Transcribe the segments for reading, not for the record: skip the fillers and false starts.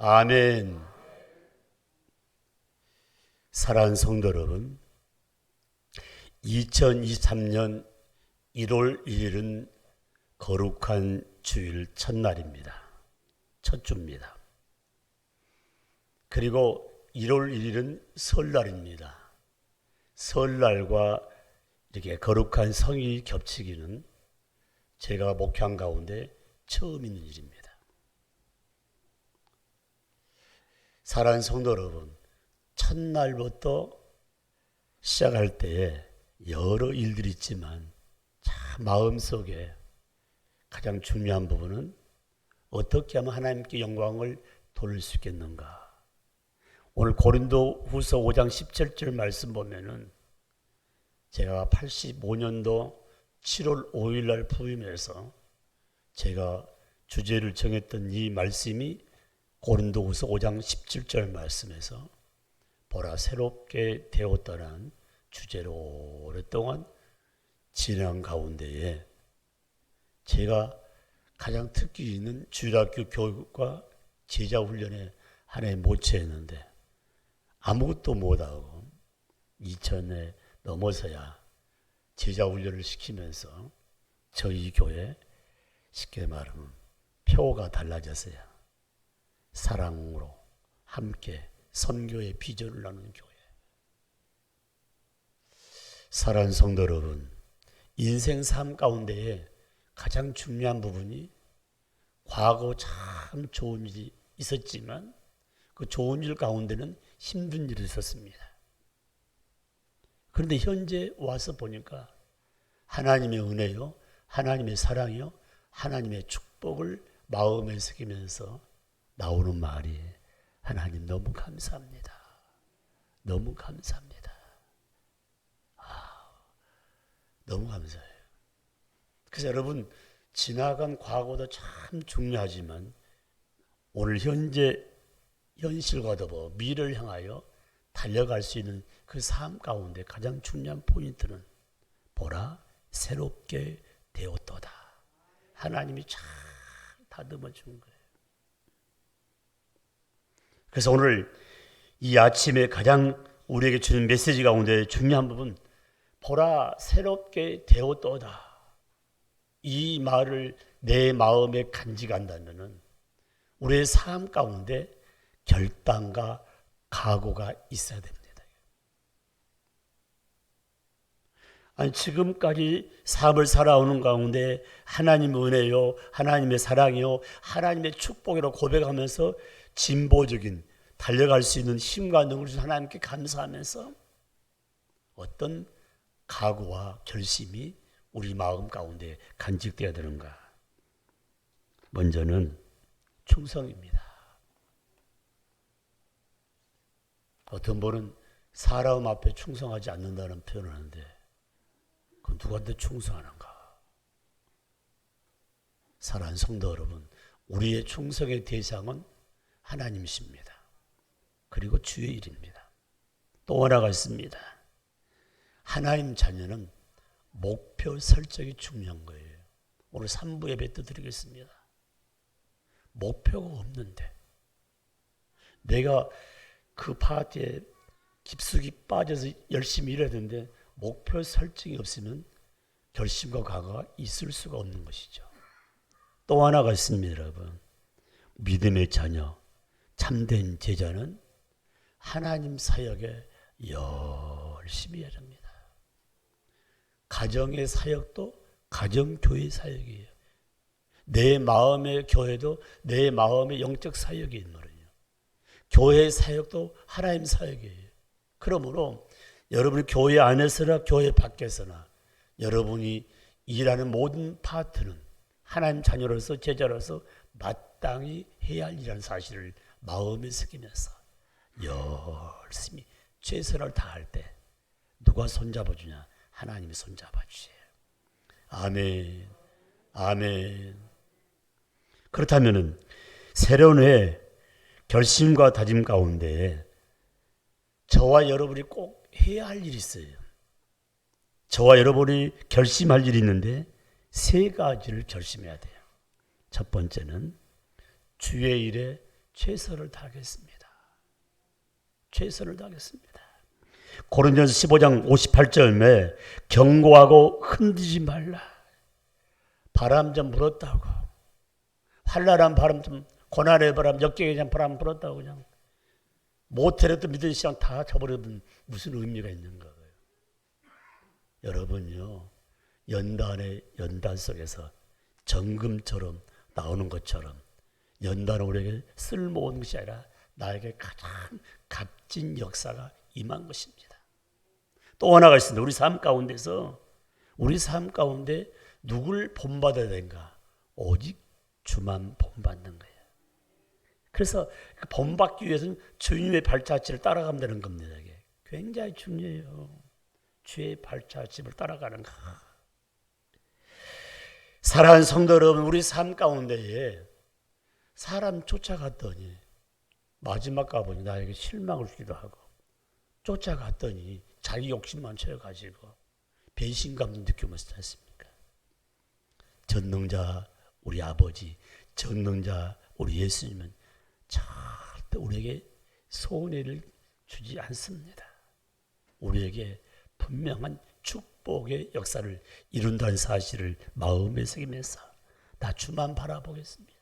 아멘. 사랑하는 성도 여러분, 2023년 1월 1일은 거룩한 주일 첫날입니다. 첫 주입니다. 그리고 1월 1일은 설날입니다. 설날과 이렇게 거룩한 성이 겹치기는 제가 목회한 가운데 처음 있는 일입니다. 사랑하는 성도 여러분, 첫날부터 시작할 때에 여러 일들이 있지만 참 마음속에 가장 중요한 부분은 어떻게 하면 하나님께 영광을 돌릴 수 있겠는가. 오늘 고린도후서 5장 17절 말씀 보면은 제가 85년도 7월 5일 날 부임해서 제가 주제를 정했던 이 말씀이 고린도후서 5장 17절 말씀에서 보라 새롭게 되었다는 주제로 오랫동안 진행한 가운데에 제가 가장 특기 있는 주일학교 교육과 제자훈련에 하나에 모처했는데 아무것도 못하고 2000에 넘어서야 제자훈련을 시키면서 저희 교회 쉽게 말하면 표가 달라졌어요. 사랑으로 함께 선교의 비전을 나누는 교회. 사랑하는 성도 여러분, 인생 삶 가운데에 가장 중요한 부분이 과거 참 좋은 일이 있었지만 그 좋은 일 가운데는 힘든 일이 있었습니다. 그런데 현재 와서 보니까 하나님의 은혜요, 하나님의 사랑이요, 하나님의 축복을 마음에 새기면서 나오는 말이 하나님 너무 감사합니다. 너무 감사합니다. 너무 감사해요. 그래서 여러분, 지나간 과거도 참 중요하지만 오늘 현재 현실과 더불어 미래를 향하여 달려갈 수 있는 그 삶 가운데 가장 중요한 포인트는 보라 새롭게 되었도다. 하나님이 참 다듬어 준 거예요. 그래서 오늘 이 아침에 가장 우리에게 주는 메시지 가운데 중요한 부분, 보라 새롭게 되었도다. 이 말을 내 마음에 간직한다면은 우리의 삶 가운데 결단과 각오가 있어야 됩니다. 아니 지금까지 삶을 살아오는 가운데 하나님의 은혜요, 하나님의 사랑이요, 하나님의 축복이라고 고백하면서 진보적인 달려갈 수 있는 힘과 능력을 주신 하나님께 감사하면서 어떤 각오와 결심이 우리 마음 가운데 간직되어야 되는가. 먼저는 충성입니다. 어떤 분은 사람 앞에 충성하지 않는다는 표현을 하는데 그건 누구한테 충성하는가? 사랑하는 성도 여러분, 우리의 충성의 대상은 하나님이십니다. 그리고 주의 일입니다. 또 하나가 있습니다. 하나님 자녀는 목표 설정이 중요한 거예요. 오늘 3부 예배 때 드리겠습니다. 목표가 없는데 내가 그 파티에 깊숙이 빠져서 열심히 일해야 되는데 목표 설정이 없으면 결심과 각오가 있을 수가 없는 것이죠. 또 하나가 있습니다, 여러분. 믿음의 자녀, 참된 제자는 하나님 사역에 열심히 해야 합니다. 가정의 사역도 가정교회 사역이에요. 내 마음의 교회도 내 마음의 영적 사역이 있는 거예요. 교회 사역도 하나님 사역이에요. 그러므로 여러분이 교회 안에서나 교회 밖에서나 여러분이 일하는 모든 파트는 하나님 자녀로서 제자로서 마땅히 해야 할 일이라는 사실을 마음에 새기면서 열심히 최선을 다할 때 누가 손잡아주냐? 하나님이 손잡아주세요. 아멘. 아멘. 그렇다면 새로운 해 결심과 다짐 가운데 저와 여러분이 꼭 해야 할 일이 있어요. 저와 여러분이 결심할 일이 있는데 세 가지를 결심해야 돼요. 첫 번째는 주의 일에 최선을 다하겠습니다. 최선을 다하겠습니다. 고린도전서 15장 58절에 경고하고 흔들리지 말라. 바람 좀 불었다고, 환란한 바람 좀, 고난의 바람, 역경의 바람 불었다고 그냥 모텔에도 믿는 시간 다 저버리면 무슨 의미가 있는 거예요? 여러분요, 연단의 연단 속에서 정금처럼 나오는 것처럼 연단은 우리에게 쓸모없는 것이 아니라 나에게 가장 값진 역사가 임한 것입니다. 또 하나가 있습니다. 우리 삶 가운데 누굴 본받아야 되는가? 오직 주만 본받는 거예요. 그래서 본받기 위해서는 주님의 발자취를 따라가면 되는 겁니다. 이게 굉장히 중요해요. 주의 발자취를 따라가는 거. 사랑하는 성도 여러분, 우리 삶 가운데에 사람 쫓아갔더니 마지막 가보니 나에게 실망을 주기도 하고, 쫓아갔더니 자기 욕심만 채워가지고 배신감도 느끼고 있지 않습니까? 전능자 우리 아버지, 전능자 우리 예수님은 절대 우리에게 손해를 주지 않습니다. 우리에게 분명한 축복의 역사를 이룬다는 사실을 마음에 새기면서 나 주만 바라보겠습니다.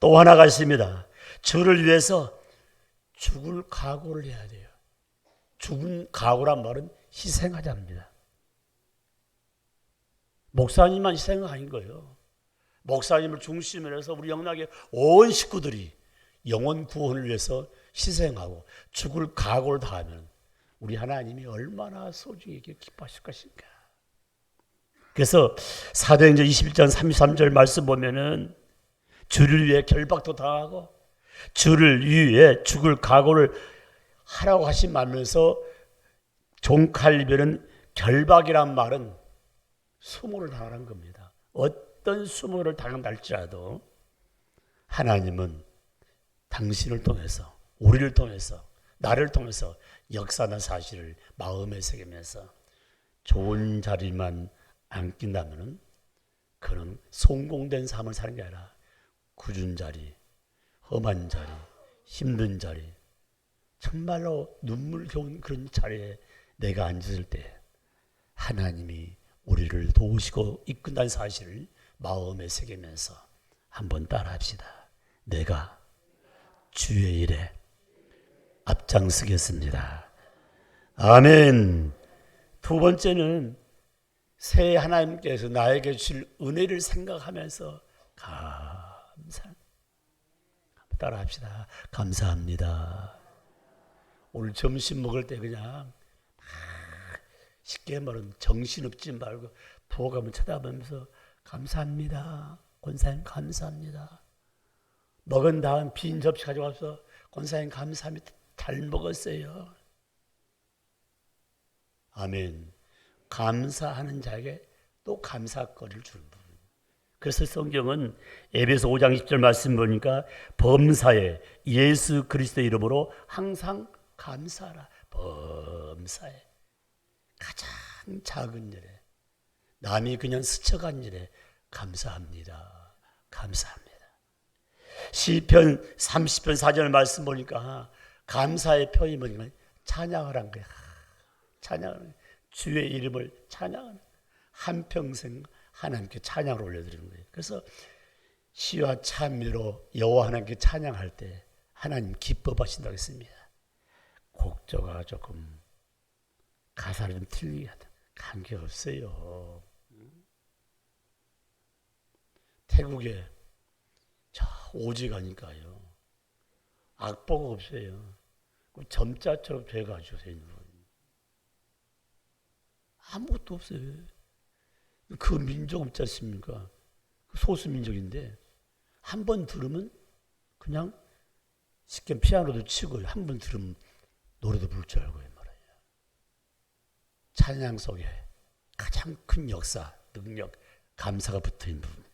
또 하나가 있습니다. 주를 위해서 죽을 각오를 해야 돼요. 죽은 각오란 말은 희생하자입니다. 목사님만 희생은 아닌 거예요. 목사님을 중심으로 해서 우리 영락의 온 식구들이 영혼 구원을 위해서 희생하고 죽을 각오를 다하면 우리 하나님이 얼마나 소중히 기뻐하실 것인가. 그래서 사도행전 21장 33절 말씀 보면은 주를 위해 결박도 당하고 주를 위해 죽을 각오를 하라고 하신 말면서 종칼비는 결박이란 말은 수모를 당하는 겁니다. 어떤 수모를 당한다 할지라도 하나님은 당신을 통해서, 우리를 통해서, 나를 통해서 역사나 사실을 마음에 새기면서 좋은 자리만 안긴다면 그는 성공된 삶을 사는 게 아니라 굳은 자리, 험한 자리, 힘든 자리, 정말로 눈물겨운 그런 자리에 내가 앉을 때 하나님이 우리를 도우시고 이끈다는 사실을 마음에 새기면서 한번 따라합시다. 내가 주의 일에 앞장서겠습니다. 아멘. 두 번째는 새 하나님께서 나에게 주실 은혜를 생각하면서 따라합시다. 감사합니다. 오늘 점심 먹을 때 그냥 쉽게 말하면 정신없지 말고 부엌 한번 쳐다보면서 감사합니다. 권사님 감사합니다. 먹은 다음 빈 접시 가져와서 권사님 감사합니다. 잘 먹었어요. 아멘. 감사하는 자에게 또 감사거리를 주는 부분. 그래서 성경은 에베소 5장 10절 말씀 보니까 범사에 예수 그리스도의 이름으로 항상 감사하라. 범사에 가장 작은 일에, 남이 그냥 스쳐간 일에 감사합니다. 감사합니다. 시편 30편 4절 말씀 보니까 감사의 표현이 뭐냐면 찬양하라는 거야. 찬양하는 거야. 주의 이름을 찬양하는, 한평생 하나님께 찬양을 올려드리는 거예요. 그래서 시와 찬미로 여호와 하나님께 찬양할 때 하나님 기뻐하신다고 했습니다. 곡조가 조금 가사를 좀 틀리게 하다 관계없어요. 태국에 저 오지 가니까요, 악보가 없어요. 점자처럼 돼가지고 아무것도 없어요. 그 민족 없지 않습니까? 소수 민족인데 한 번 들으면 그냥 쉽게 피아노도 치고 한 번 들으면 노래도 부를 줄 알고 말이에요. 찬양 속에 가장 큰 역사, 능력, 감사가 붙어있는 부분.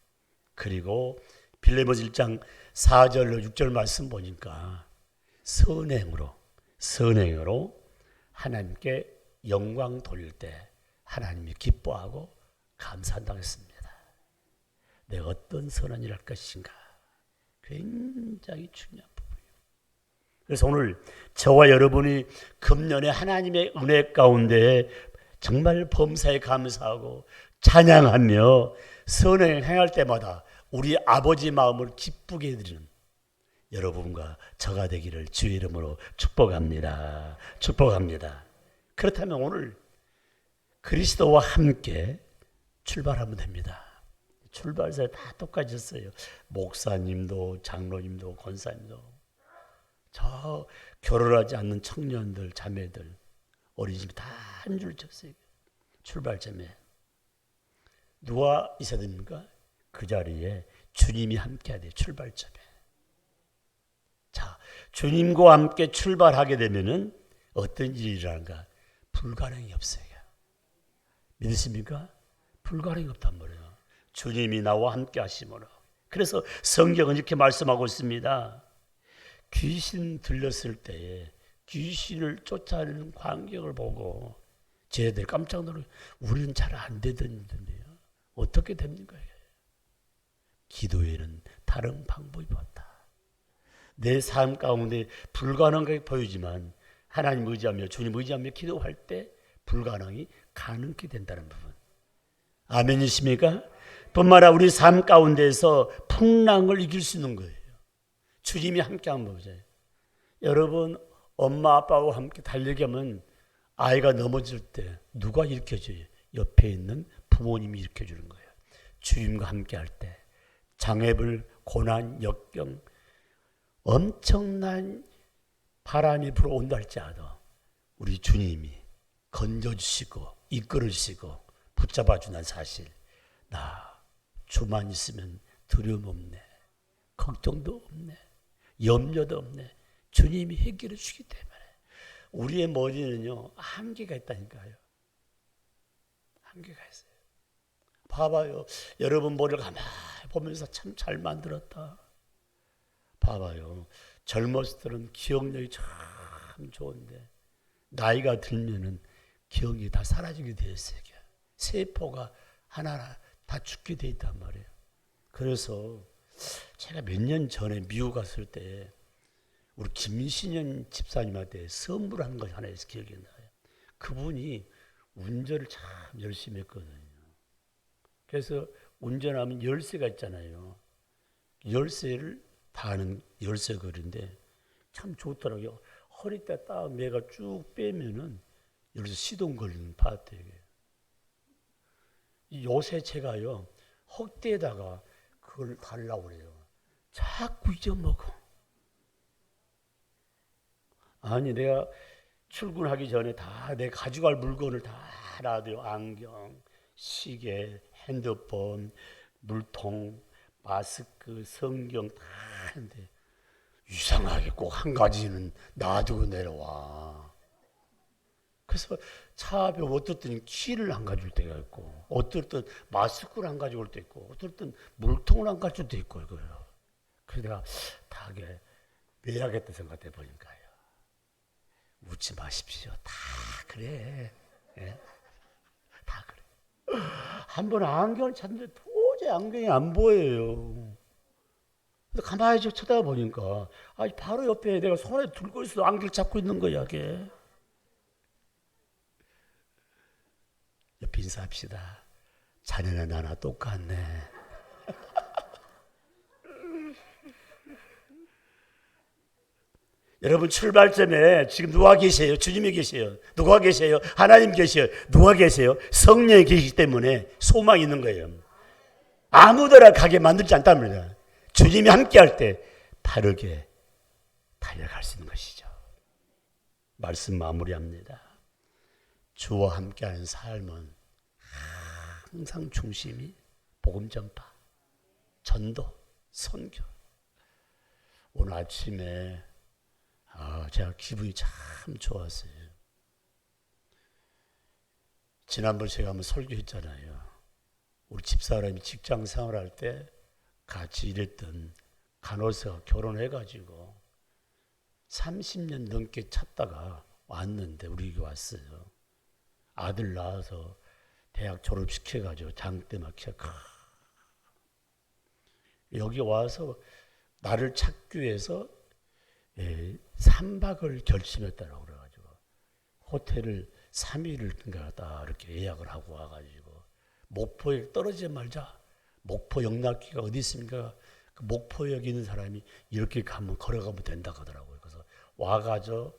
그리고 빌레몬서 1장 4절로 6절 말씀 보니까 선행으로 하나님께 영광 돌릴 때 하나님이 기뻐하고 감사한다고 했습니다. 내가 어떤 선한 일을 할 것인가. 굉장히 중요한 부분이에요. 그래서 오늘 저와 여러분이 금년에 하나님의 은혜 가운데 정말 범사에 감사하고 찬양하며 선행 행할 때마다 우리 아버지 마음을 기쁘게 해드리는 여러분과 저가 되기를 주의 이름으로 축복합니다. 축복합니다. 그렇다면 오늘 그리스도와 함께 출발하면 됩니다. 출발사에 다 똑같았어요. 목사님도 장로님도 권사님도 저 결혼하지 않는 청년들 자매들 어린이집 다 한 줄 쳤어요. 출발점에 누가 있어야 됩니까? 그 자리에 주님이 함께 해야 돼요. 출발점에. 자, 주님과 함께 출발하게 되면은 어떤 일이 일어나는가? 불가능이 없어요. 믿으십니까? 불가능이 없단 말이에요. 주님이 나와 함께 하심으로. 그래서 성경은 이렇게 말씀하고 있습니다. 귀신 들렸을 때에 귀신을 쫓아내는 광경을 보고 쟤들 깜짝 놀라고 우리는 잘 안 되던 일인데요. 어떻게 됩니까? 기도에는 다른 방법이 없다. 내 삶 가운데 불가능하게 보이지만 하나님 의지하며 주님 의지하며 기도할 때 불가능이 가능하게 된다는 부분. 아멘이십니까? 뿐만 아니라 우리 삶 가운데서 풍랑을 이길 수 있는 거예요. 주님이 함께 한번 보세요. 여러분 엄마 아빠와 함께 달리기 하면 아이가 넘어질 때 누가 일으켜줘요? 옆에 있는 부모님이 일으켜주는 거예요. 주님과 함께 할 때 장애물, 고난, 역경 엄청난 바람이 불어온다 할지라도 우리 주님이 건져주시고 이끌어주시고 붙잡아주는 사실. 나 주만 있으면 두려움 없네. 걱정도 없네. 염려도 없네. 주님이 해결해 주기 때문에 우리의 머리는요 한계가 있다니까요. 한계가 있어요. 봐봐요. 여러분 머리를 가만히 보면서 참 잘 만들었다. 봐봐요. 젊었을 때는 기억력이 참 좋은데 나이가 들면은 기억이 다 사라지게 되어 있어요. 세포가 하나하나 다 죽게 되어 있단 말이에요. 그래서 제가 몇 년 전에 미국 갔을 때 우리 김신현 집사님한테 선물한 것 하나 있어 기억이 나요. 그분이 운전을 참 열심히 했거든요. 그래서 운전하면 열쇠가 있잖아요. 열쇠를 다는 열쇠거리인데 참 좋더라고요. 허리띠 딱 매가 쭉 빼면은 열쇠 시동 걸리는 파트예요. 요새 제가요 헉대에다가 그걸 달라고 그래요. 자꾸 잊어먹어. 아니 내가 출근하기 전에 다 내 가져갈 물건을 다 놔둬요. 안경, 시계, 핸드폰, 물통, 마스크, 성경 다 하는데 이상하게 꼭 한 가지는 놔두고 내려와. 그래서 차 앞에 어떨 때는 키를 안 가져올 때가 있고 어떨 땐 마스크를 안 가져올 때 있고 어떨 땐 물통을 안 가져올 때 있고 그래요. 그래서 내가 다게 매야겠다 생각해 보니까요. 웃지 마십시오. 다 그래. 예? 다 그래. 한 번 안경을 찾는데 도저히 안경이 안 보여요. 근데 가만히 쳐다보니까 바로 옆에 내가 손에 들고 있어 안경 잡고 있는 거야. 이게. 옆에 인사합시다. 자네나 나나 똑같네. 여러분 출발점에 지금 누가 계세요? 주님이 계세요. 누가 계세요? 하나님 계세요. 누가 계세요? 성령이 계시기 때문에 소망이 있는 거예요. 아무데나 가게 만들지 않답니다. 주님이 함께 할 때 바르게 달려갈 수 있는 것이죠. 말씀 마무리합니다. 주와 함께하는 삶은 항상 중심이 복음 전파, 전도, 선교. 오늘 아침에 제가 기분이 참 좋았어요. 지난번 제가 한번 설교했잖아요. 우리 집사람이 직장 생활할 때 같이 일했던 간호사가 결혼해가지고 30년 넘게 찾다가 왔는데 우리 왔어요. 아들 낳아서 대학 졸업시켜가지고 장대 막혀. 여기 와서 나를 찾기 위해서 3박을 결심했다라고 그래가지고 호텔을 3일을 다 이렇게 예약을 하고 와가지고 목포에 떨어지지 말자. 목포 영락기가 어디 있습니까? 그 목포역에 있는 사람이 이렇게 가면 걸어가면 된다 하더라고요. 그래서 와가지고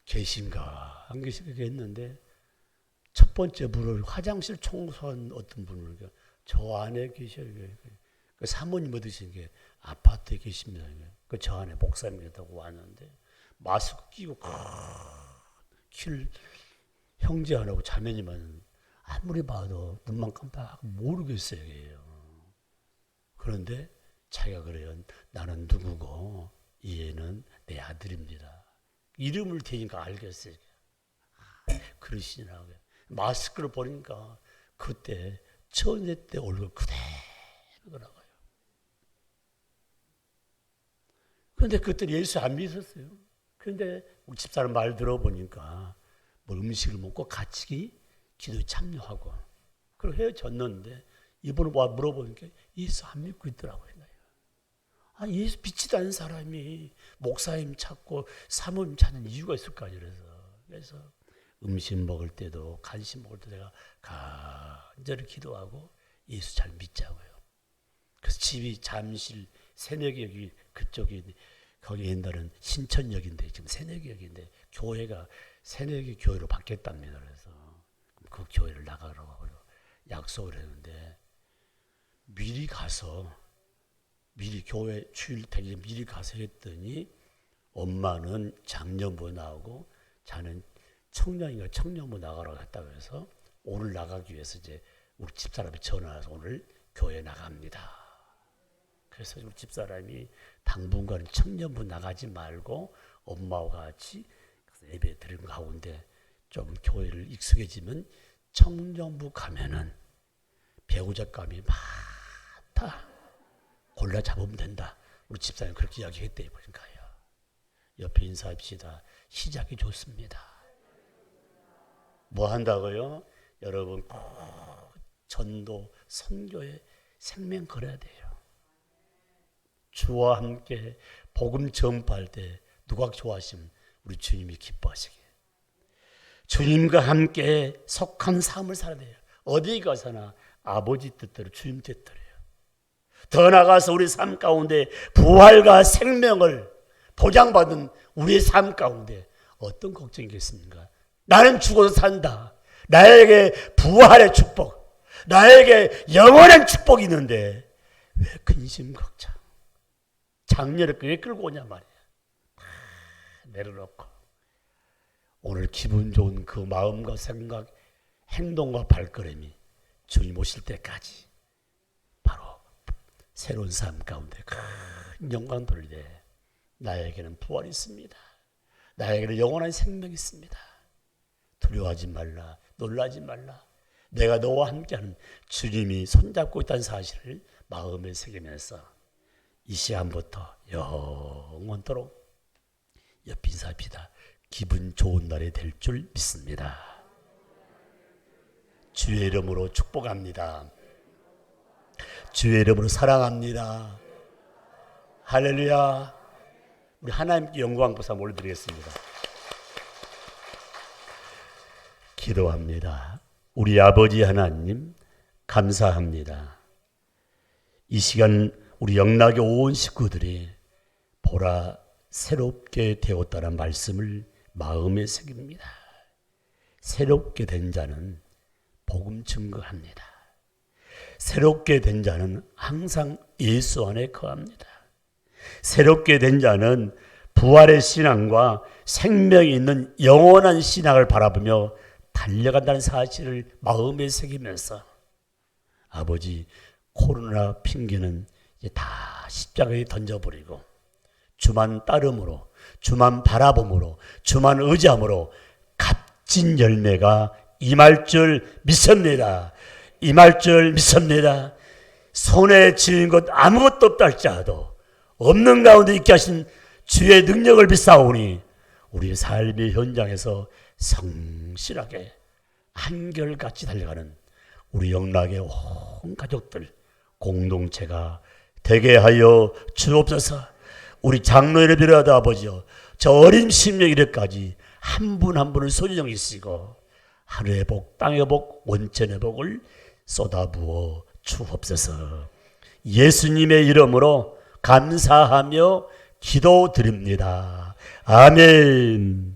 계신가 안 계신가 했는데 첫 번째 분을 화장실 청소한 어떤 분을 저 안에 계셔요. 그 사모님 어디신 게 아파트에 계십니다. 그 저 안에 목사님이라고 왔는데 마스크 끼고 킬 형제 안 하고 자매님은 아무리 봐도 눈만 깜빡 모르겠어요. 그런데 자기가 그래요. 나는 누구고 이 애는 내 아들입니다. 이름을 대니까 알겠어요. 그러시더라고요. 마스크를 보니까 그때 처녀 때 얼굴 그대로더라고요. 그런데 그때 예수 안 믿었어요. 그런데 우리 집사람 말 들어보니까 뭐 음식을 먹고 같이 기도에 참여하고 그리고 헤어졌는데 이번에 와 물어보니까 예수 안 믿고 있더라고요. 아, 예수 믿지도 않은 사람이 목사님 찾고 사모님 찾는 이유가 있을 거 아니에요. 그래서 음식 먹을 때도 간식 먹을 때 내가 간절히 기도하고 예수 잘 믿자고요. 그래서 집이 잠실 새내기역이 그쪽이 거기 옛날은 신천역인데 지금 새내기역인데 교회가 새내기 교회로 바뀌었답니다. 그래서 그 교회를 나가라고 약속을 했는데 미리 가서 미리 교회 주일 되기 미리 가서 했더니 엄마는 작년부에 나오고 자는 청년인가 청년부 나가라고 했다고 해서 오늘 나가기 위해서 이제 우리 집사람이 전화해서 오늘 교회 나갑니다. 그래서 우리 집사람이 당분간 청년부 나가지 말고 엄마와 같이 예배 드리는 가운데 좀 교회를 익숙해지면 청년부 가면은 배우자감이 많다. 골라 잡으면 된다. 우리 집사님 그렇게 이야기했대요. 보니까요. 옆에 인사합시다. 시작이 좋습니다. 뭐 한다고요? 여러분 꼭 전도 선교에 생명 걸어야 돼요. 주와 함께 복음 전파할 때 누가 좋아하시면 우리 주님이 기뻐하시게. 주님과 함께 속한 삶을 살아야 돼요. 어디 가서나 아버지 뜻대로 주님 뜻대로요. 더 나아가서 우리 삶 가운데 부활과 생명을 보장받은 우리의 삶 가운데 어떤 걱정이겠습니까? 나는 죽어도 산다. 나에게 부활의 축복, 나에게 영원한 축복이 있는데 왜 근심 걱정? 장례를 왜 끌고 오냐 말이야. 내려놓고 오늘 기분 좋은 그 마음과 생각, 행동과 발걸음이 주님 오실 때까지 바로 새로운 삶 가운데 큰 영광 돌리되 나에게는 부활이 있습니다. 나에게는 영원한 생명이 있습니다. 두려워하지 말라. 놀라지 말라. 내가 너와 함께하는 주님이 손잡고 있다는 사실을 마음에 새기면서 이 시간부터 영원토록 옆 인사합시다. 기분 좋은 날이 될 줄 믿습니다. 주의 이름으로 축복합니다. 주의 이름으로 사랑합니다. 할렐루야. 우리 하나님께 영광 보사 올려드리겠습니다. 기도합니다. 우리 아버지 하나님 감사합니다. 이 시간 우리 영락의 온 식구들이 보라 새롭게 되었다는 말씀을 마음에 새깁니다. 새롭게 된 자는 복음 증거합니다. 새롭게 된 자는 항상 예수 안에 거합니다. 새롭게 된 자는 부활의 신앙과 생명이 있는 영원한 신앙을 바라보며 달려간다는 사실을 마음에 새기면서 아버지 코로나 핑계는 이제 다 십자가에 던져버리고 주만 따름으로, 주만 바라봄으로, 주만 의지함으로 값진 열매가 임할 줄 믿습니다. 임할 줄 믿습니다. 손에 쥐는 것 아무것도 없다 할지라도 없는 가운데 있게 하신 주의 능력을 믿사오니 우리의 삶의 현장에서 성실하게 한결같이 달려가는 우리 영락의 온 가족들 공동체가 되게 하여 주옵소서. 우리 장로회를 비롯하여 아버지여, 저 어린 심령 이래까지 한 분 한 분을 소중히 쓰고 하늘의 복, 땅의 복, 원천의 복을 쏟아부어 주옵소서. 예수님의 이름으로 감사하며 기도드립니다. 아멘.